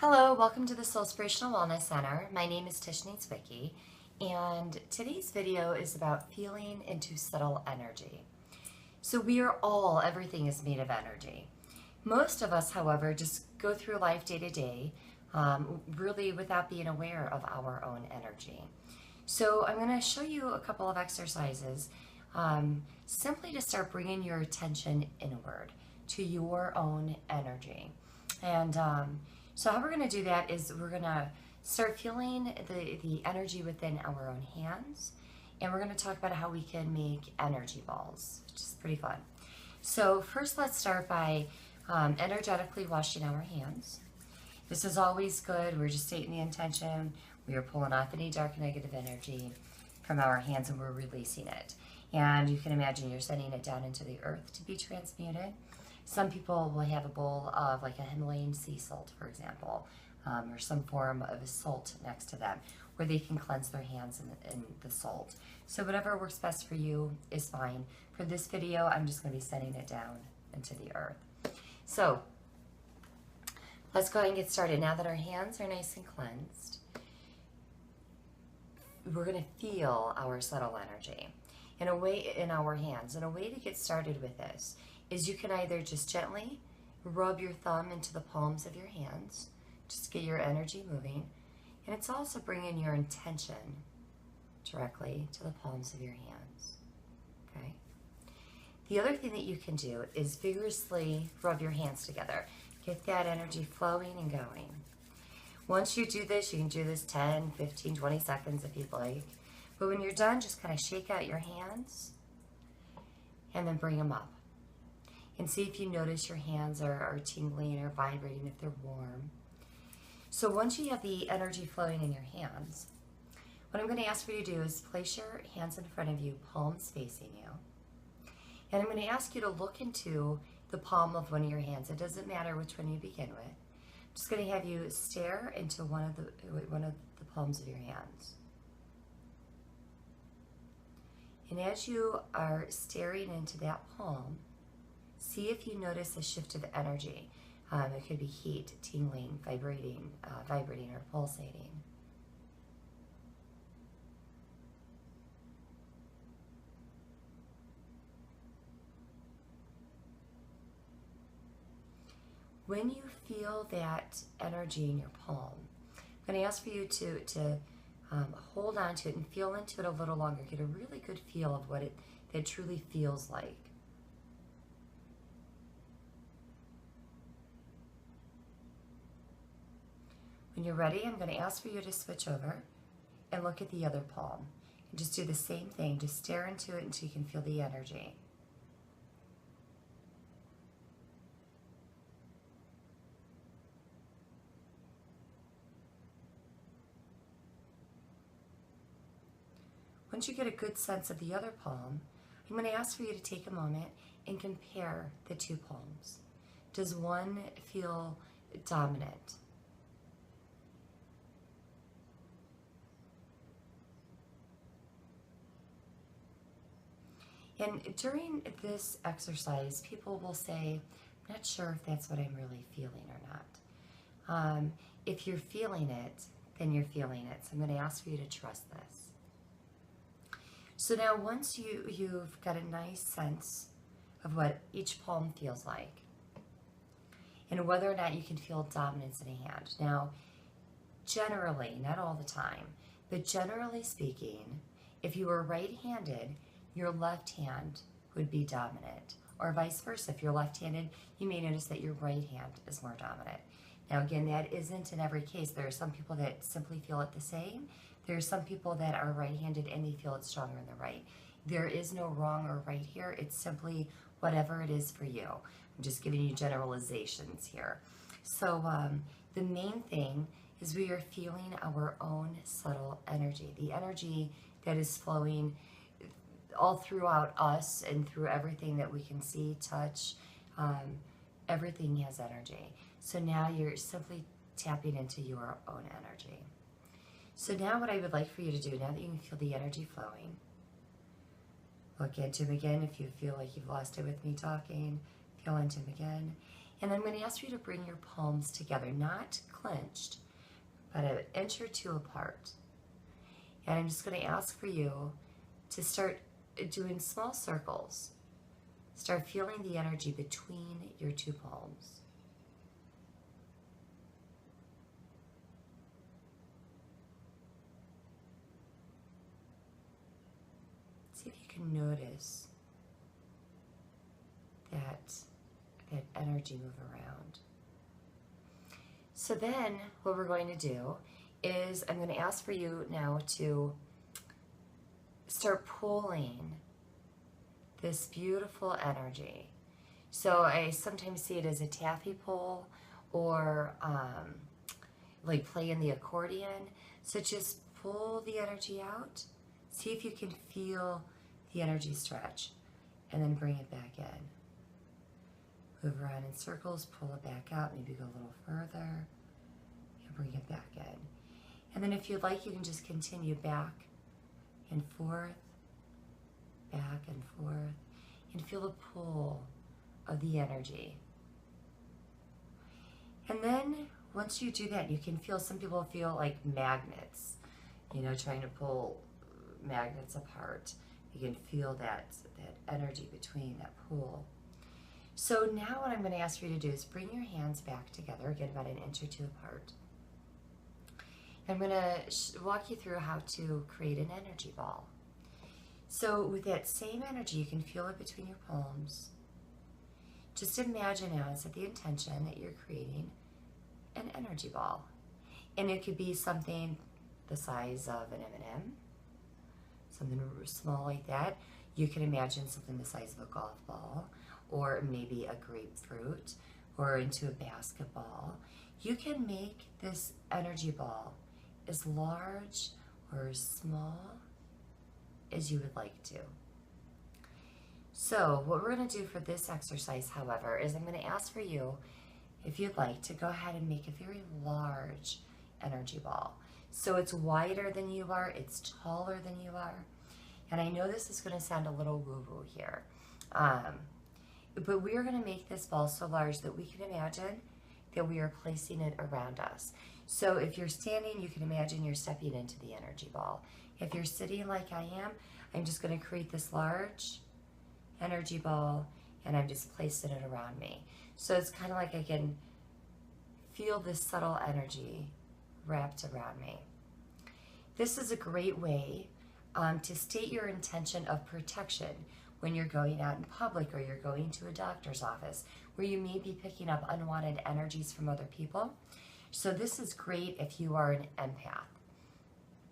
Hello, welcome to the Soulspirational Wellness Center. My name is Tishni Zwicky, and today's video is about feeling into subtle energy. So everything is made of energy. Most of us, however, just go through life day to day, really without being aware of our own energy. So I'm going to show you a couple of exercises simply to start bringing your attention inward to your own energy. And so how we're going to do that is we're going to start feeling the energy within our own hands, and we're going to talk about how we can make energy balls, which is pretty fun. So first, let's start by energetically washing our hands. This is always good. We're just stating the intention. We are pulling off any dark negative energy from our hands, and we're releasing it. And you can imagine you're sending it down into the earth to be transmuted. Some people will have a bowl of like a Himalayan sea salt, for example, or some form of a salt next to them where they can cleanse their hands in the salt. So whatever works best for you is fine. For this video, I'm just going to be sending it down into the earth. So let's go ahead and get started. Now that our hands are nice and cleansed, we're going to feel our subtle energy in our hands. And a way to get started with this is you can either just gently rub your thumb into the palms of your hands, just get your energy moving, and it's also bringing your intention directly to the palms of your hands, okay? The other thing that you can do is vigorously rub your hands together. Get that energy flowing and going. Once you do this, you can do this 10, 15, 20 seconds if you'd like. But when you're done, just kind of shake out your hands and then bring them up. And see if you notice your hands are tingling or vibrating, if they're warm. So once you have the energy flowing in your hands, what I'm going to ask for you to do is place your hands in front of you, palms facing you. And I'm going to ask you to look into the palm of one of your hands. It doesn't matter which one you begin with. I'm just going to have you stare into one of the palms of your hands. And as you are staring into that palm, see if you notice a shift of energy. It could be heat, tingling, vibrating, or pulsating. When you feel that energy in your palm, I'm going to ask for you to hold on to it and feel into it a little longer. Get a really good feel of what it truly feels like. When you're ready, I'm going to ask for you to switch over and look at the other palm. And just do the same thing. Just stare into it until you can feel the energy. Once you get a good sense of the other palm, I'm going to ask for you to take a moment and compare the two palms. Does one feel dominant? And during this exercise, people will say, I'm not sure if that's what I'm really feeling or not. If you're feeling it, then you're feeling it. So I'm going to ask for you to trust this. So now once you've got a nice sense of what each palm feels like, and whether or not you can feel dominance in a hand. Now, generally, not all the time, but generally speaking, if you were right-handed, your left hand would be dominant, or vice versa. If you're left-handed, you may notice that your right hand is more dominant. Now again, that isn't in every case. There are some people that simply feel it the same. There are some people that are right-handed and they feel it stronger in the right. There is no wrong or right here. It's simply whatever it is for you. I'm just giving you generalizations here. So the main thing is we are feeling our own subtle energy, the energy that is flowing all throughout us and through everything that we can see, touch, everything has energy. So now you're simply tapping into your own energy. So now what I would like for you to do, now that you can feel the energy flowing, look into him again if you feel like you've lost it with me talking, feel into him again, And I'm going to ask you to bring your palms together, not clenched, but an inch or two apart. And I'm just going to ask for you to start doing small circles. Start feeling the energy between your two palms. See if you can notice that energy move around. So then what we're going to do is I'm going to ask for you now to start pulling this beautiful energy. So I sometimes see it as a taffy pull or like playing the accordion. So just pull the energy out. See if you can feel the energy stretch and then bring it back in. Move around in circles, pull it back out, maybe go a little further, and bring it back in. And then if you'd like, you can just continue back and forth, and feel the pull of the energy. And then once you do that, you can feel, some people feel like magnets, you know, trying to pull magnets apart. You can feel that energy between, that pull. So now what I'm going to ask you to do is bring your hands back together, again about an inch or two apart. I'm going to walk you through how to create an energy ball. So with that same energy, you can feel it between your palms. Just imagine now, set the intention that you're creating an energy ball. And it could be something the size of an M&M, something small like that. You can imagine something the size of a golf ball, or maybe a grapefruit, or into a basketball. You can make this energy ball as large or as small as you would like to. So what we're going to do for this exercise, however, is I'm going to ask for you, if you'd like, to go ahead and make a very large energy ball. So it's wider than you are, it's taller than you are. And I know this is going to sound a little woo-woo here, but we are going to make this ball so large that we can imagine that we are placing it around us. So if you're standing, you can imagine you're stepping into the energy ball. If you're sitting like I am, I'm just going to create this large energy ball and I'm just placing it around me. So it's kind of like I can feel this subtle energy wrapped around me. This is a great way to state your intention of protection when you're going out in public or you're going to a doctor's office where you may be picking up unwanted energies from other people. So this is great if you are an empath.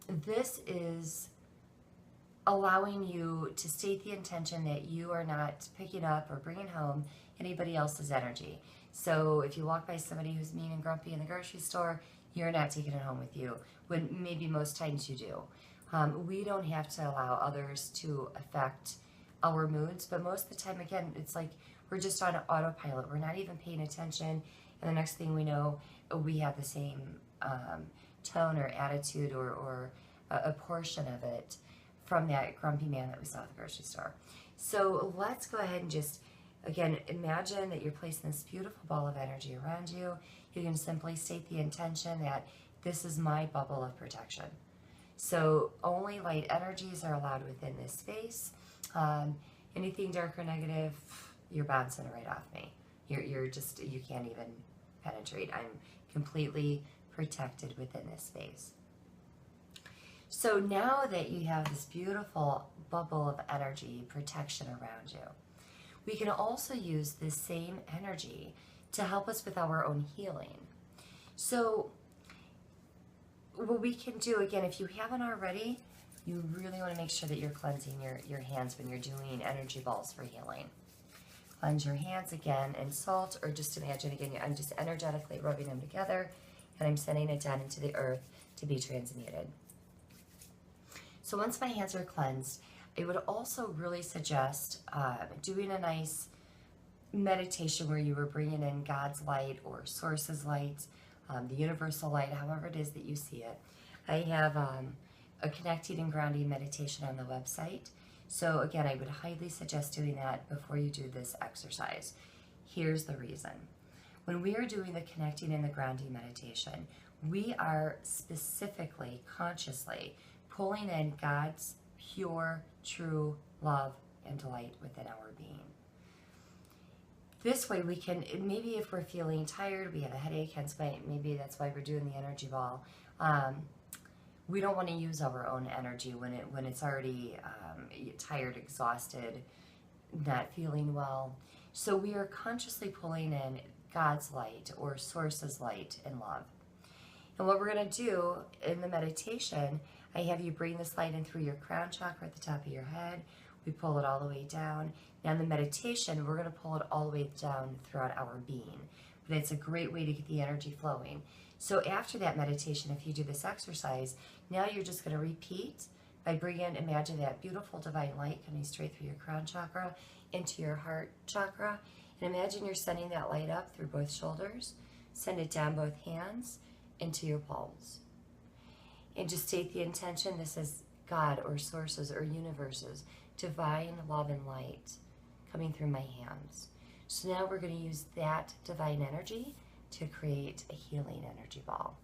This is allowing you to state the intention that you are not picking up or bringing home anybody else's energy. So if you walk by somebody who's mean and grumpy in the grocery store, you're not taking it home with you, when maybe most times you do. We don't have to allow others to affect our moods, but most of the time, again, it's like we're just on autopilot. We're not even paying attention, and the next thing we know, we have the same tone or attitude or a portion of it from that grumpy man that we saw at the grocery store. So let's go ahead and just, again, imagine that you're placing this beautiful ball of energy around you. You can simply state the intention that this is my bubble of protection. So only light energies are allowed within this space. Anything dark or negative, you're bouncing right off me. You're just, you can't even penetrate. I'm completely protected within this space. So now that you have this beautiful bubble of energy protection around you, we can also use this same energy to help us with our own healing. So what we can do, again, if you haven't already, you really want to make sure that you're cleansing your hands when you're doing energy balls for healing. Cleanse your hands again in salt, or just imagine, again, I'm just energetically rubbing them together and I'm sending it down into the earth to be transmuted. So once my hands are cleansed, I would also really suggest doing a nice meditation where you were bringing in God's light or Source's light, the universal light, however it is that you see it. I have a connecting and grounding meditation on the website. So again, I would highly suggest doing that before you do this exercise. Here's the reason. When we are doing the connecting and the grounding meditation, we are specifically, consciously pulling in God's pure, true love and delight within our being. This way we can, maybe if we're feeling tired, we have a headache, hence maybe that's why we're doing the energy ball. We don't want to use our own energy when it's already tired, exhausted, not feeling well. So we are consciously pulling in God's light or Source's light and love. And what we're going to do in the meditation, I have you bring this light in through your crown chakra at the top of your head. We pull it all the way down. Now in the meditation, we're going to pull it all the way down throughout our being. But it's a great way to get the energy flowing. So after that meditation, if you do this exercise, now you're just going to repeat by bringing, imagine that beautiful divine light coming straight through your crown chakra into your heart chakra. And imagine you're sending that light up through both shoulders. Send it down both hands into your palms. And just state the intention. This is God or sources or universes, divine love and light coming through my hands. So now we're going to use that divine energy to create a healing energy ball.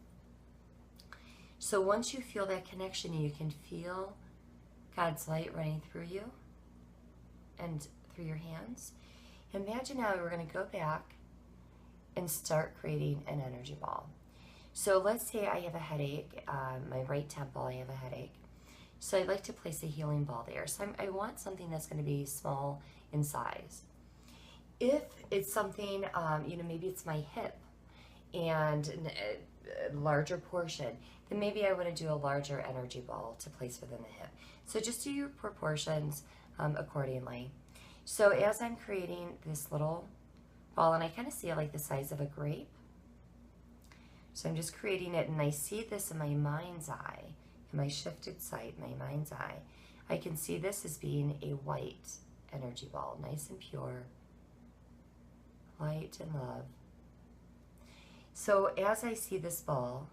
So once you feel that connection, you can feel God's light running through you and through your hands. Imagine now we're going to go back and start creating an energy ball. So let's say I have a headache, my right temple, I have a headache. So I'd like to place a healing ball there. So I want something that's going to be small in size. If it's something, maybe it's my hip and a larger portion, then maybe I want to do a larger energy ball to place within the hip. So just do your proportions accordingly. So as I'm creating this little ball, and I kind of see it like the size of a grape. So I'm just creating it, and I see this in my mind's eye, in my shifted sight, my mind's eye. I can see this as being a white energy ball, nice and pure, light and love. So as I see this ball,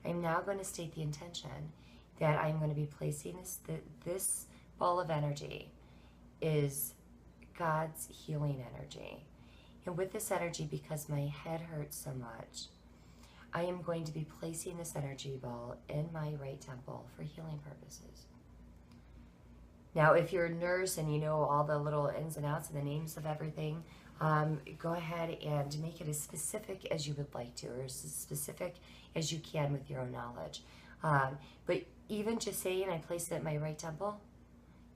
I'm now going to state the intention that I'm going to be placing this ball of energy is God's healing energy. And with this energy, because my head hurts so much, I am going to be placing this energy ball in my right temple for healing purposes. Now, if you're a nurse and you know all the little ins and outs and the names of everything, go ahead and make it as specific as you would like to, or as specific as you can with your own knowledge. But even just saying I place it in my right temple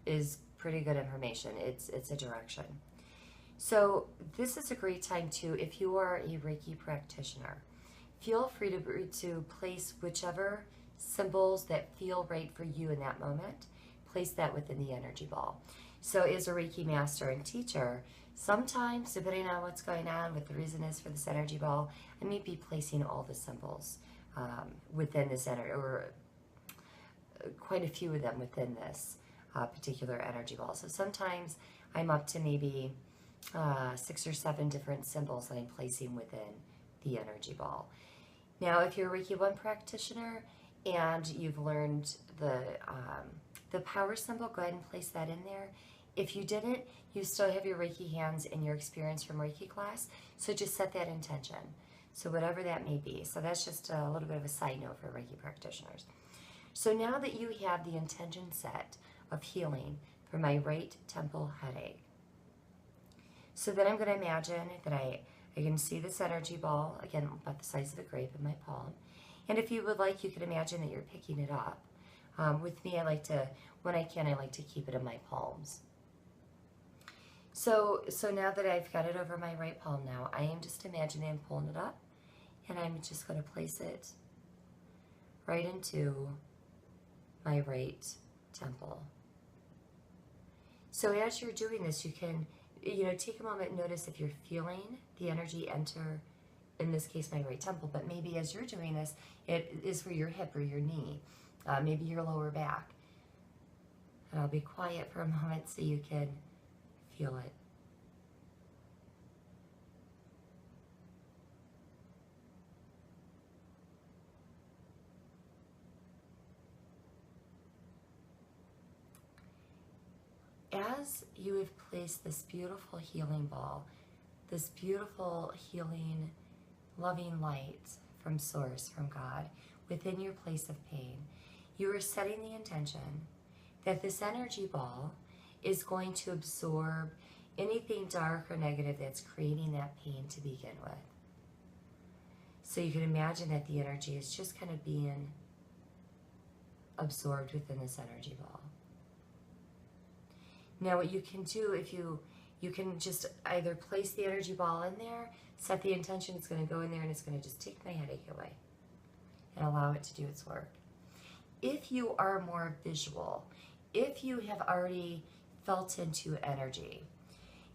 is pretty good information. It's a direction. So this is a great time too, if you are a Reiki practitioner, feel free to place whichever symbols that feel right for you in that moment. Place that within the energy ball. So as a Reiki master and teacher, sometimes, depending on what's going on, what the reason is for this energy ball, I may be placing all the symbols within this energy, or quite a few of them within this particular energy ball. So sometimes I'm up to maybe 6 or 7 different symbols that I'm placing within the energy ball. Now, if you're a Reiki 1 practitioner and you've learned the power symbol, go ahead and place that in there. If you didn't, you still have your Reiki hands and your experience from Reiki class, so just set that intention. So whatever that may be. So that's just a little bit of a side note for Reiki practitioners. So now that you have the intention set of healing for my right temple headache, so then I'm going to imagine that I can see this energy ball, again, about the size of a grape in my palm. And if you would like, you could imagine that you're picking it up. With me, I like to, when I can, I like to keep it in my palms. So now that I've got it over my right palm now, I am just imagining I'm pulling it up, and I'm just going to place it right into my right temple. So as you're doing this, you can, take a moment and notice if you're feeling the energy enter, in this case, my right temple, but maybe as you're doing this, it is for your hip or your knee, maybe your lower back. And I'll be quiet for a moment so you can feel it. As you have placed this beautiful healing ball this beautiful, healing, loving light from Source, from God, within your place of pain, you are setting the intention that this energy ball is going to absorb anything dark or negative that's creating that pain to begin with. So you can imagine that the energy is just kind of being absorbed within this energy ball. Now what you can do, if you can just either place the energy ball in there, set the intention it's going to go in there and it's going to just take my headache away and allow it to do its work. If you are more visual, if you have already felt into energy,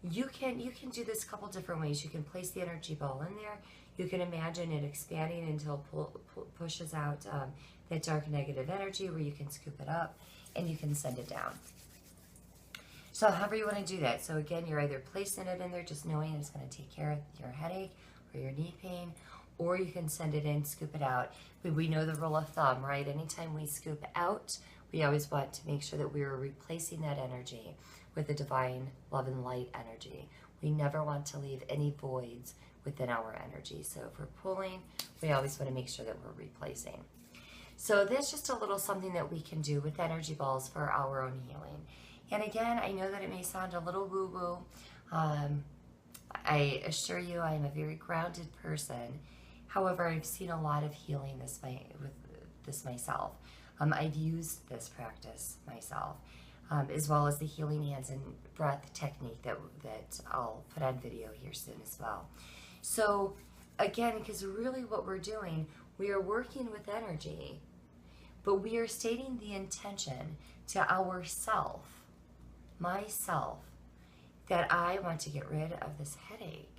you can do this a couple different ways. You can place the energy ball in there. You can imagine it expanding until it pushes out that dark negative energy, where you can scoop it up and you can send it down. So however you want to do that. So again, you're either placing it in there just knowing it's going to take care of your headache or your knee pain, or you can send it in, scoop it out. We know the rule of thumb, right? Anytime we scoop out, we always want to make sure that we are replacing that energy with the divine love and light energy. We never want to leave any voids within our energy. So if we're pulling, we always want to make sure that we're replacing. So that's just a little something that we can do with energy balls for our own healing. And again, I know that it may sound a little woo-woo. I assure you I am a very grounded person. However, I've seen a lot of healing with this myself. I've used this practice myself, as well as the healing hands and breath technique that I'll put on video here soon as well. So again, because really what we're doing, we are working with energy, but we are stating the intention to ourself, myself, that I want to get rid of this headache.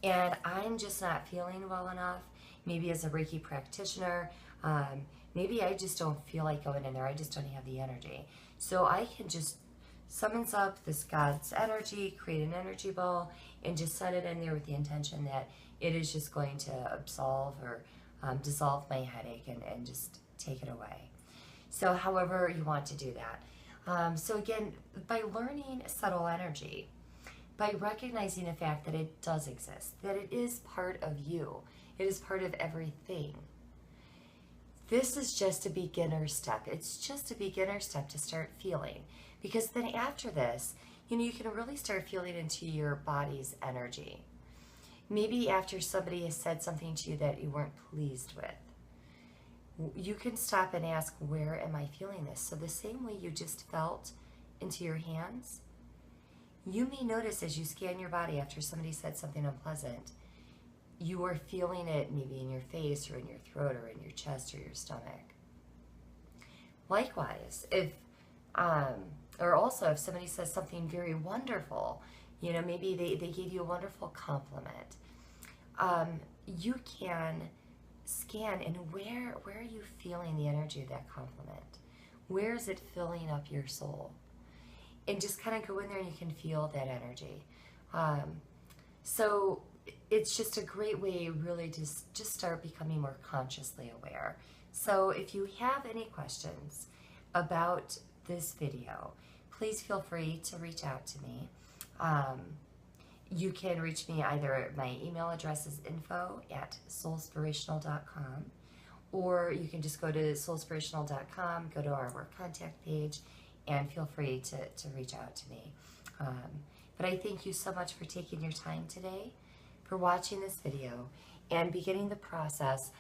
And I'm just not feeling well enough. Maybe as a Reiki practitioner, maybe I just don't feel like going in there. I just don't have the energy. So I can just summons up this God's energy, create an energy ball, and just set it in there with the intention that it is just going to absolve or dissolve my headache and just take it away. So however you want to do that. So again, by learning subtle energy, by recognizing the fact that it does exist, that it is part of you, it is part of everything. This is just a beginner step. It's just a beginner step to start feeling. Because then after this, you can really start feeling into your body's energy. Maybe after somebody has said something to you that you weren't pleased with, you can stop and ask, where am I feeling this? So the same way you just felt into your hands, you may notice as you scan your body after somebody said something unpleasant, you are feeling it maybe in your face or in your throat or in your chest or your stomach. Likewise, if somebody says something very wonderful, maybe they gave you a wonderful compliment, you can scan and where are you feeling the energy of that compliment? Where is it filling up your soul? And just kind of go in there and you can feel that energy. So it's just a great way really to just start becoming more consciously aware. So if you have any questions about this video, please feel free to reach out to me. You can reach me either, my email address is info@soulspirational.com, or you can just go to soulspirational.com, go to our work contact page, and feel free to reach out to me. But I thank you so much for taking your time today, for watching this video, and beginning the process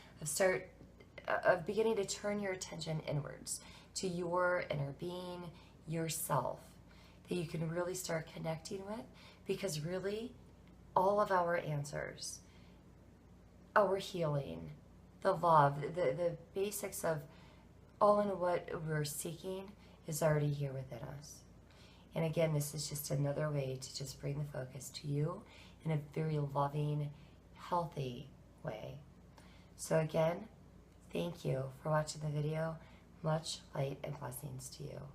of beginning to turn your attention inwards to your inner being, yourself, that you can really start connecting with, because really all of our answers, our healing, the love, the basics of all in what we're seeking is already here within us. And again, this is just another way to just bring the focus to you in a very loving, healthy way. So again, thank you for watching the video. Much light and blessings to you.